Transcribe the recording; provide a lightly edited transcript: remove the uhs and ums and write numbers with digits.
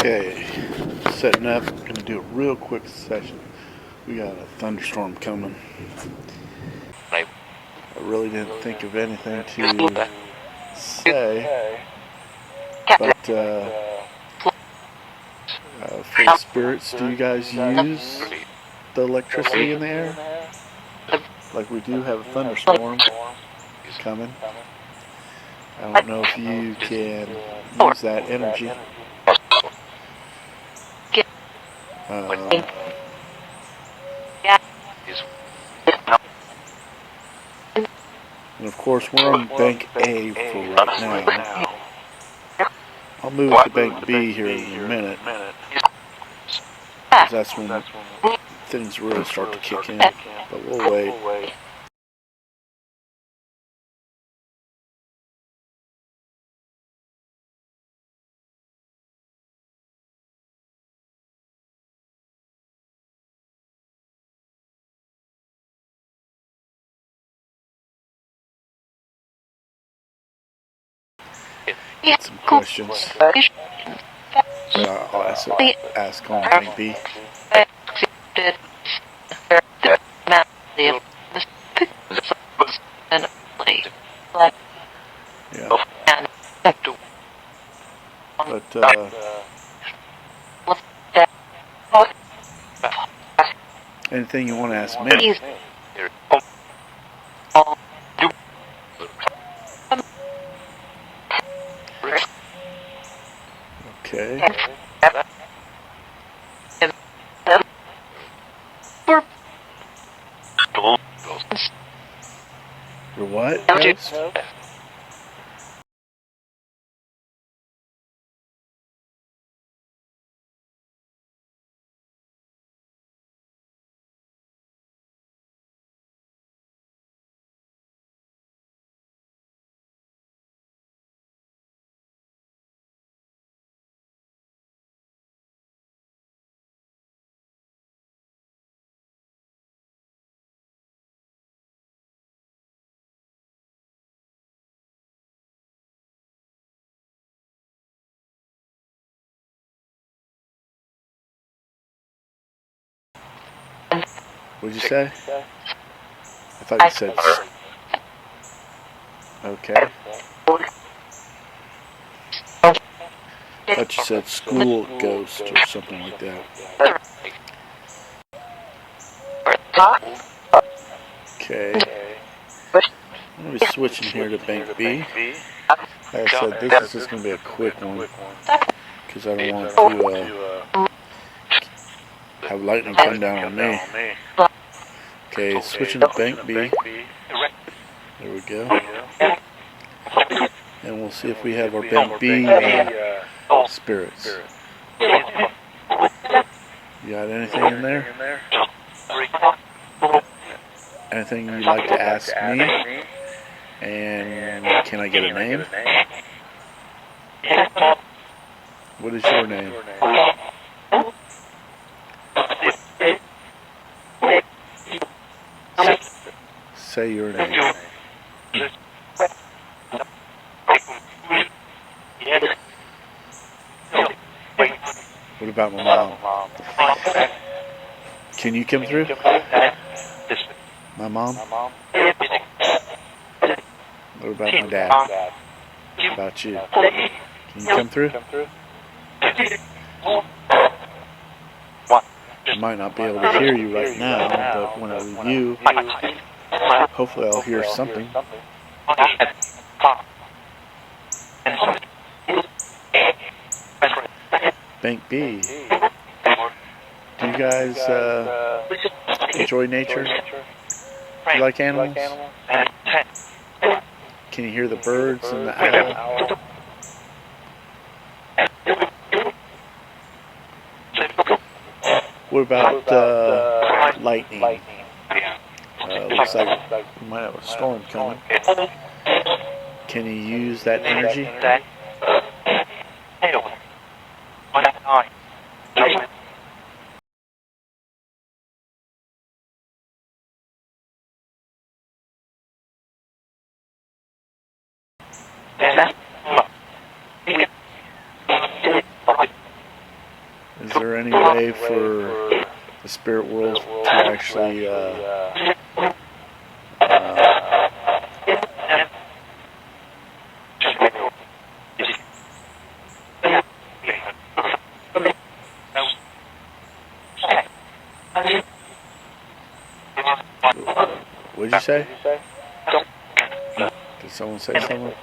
Okay, setting up. Gonna do a real quick session. We got a thunderstorm coming. I really didn't think of anything to say, but for the spirits, do you guys use the electricity in the air? Like we do have a thunderstorm coming. I don't know if you can use that energy. And of course, we're on Bank A for right now. I'll move to Bank B here in a minute, because that's when things really start to kick in, but we'll wait. Some questions. I'll ask on Bank B. Yeah. But anything you want to ask me? Okay. For what? Yes? What'd you say? I thought you said... Okay. I thought you said school ghost or something like that. Okay. I'm going to be switching here to Bank B. Like I said, this is just going to be a quick one, because I don't want to have lightning come down on me. Okay, switching to Bank B. There we go. And we'll see if we have our Bank B spirits. You got anything in there? Anything you'd like to ask me? And can I get a name? What is your name? Say your name. What about my mom? Can you come through? My mom? What about my dad? What about you? Can you come through? I might not be able to hear you right now, but when I review, hopefully I'll hear something. Bank B. Do you guys enjoy nature? Do you like animals? Can you hear the birds and the owl? What about lightning? Looks like we might have a storm coming. Can you use that energy? there any way for the spirit world to actually what'd you say? Did someone say something?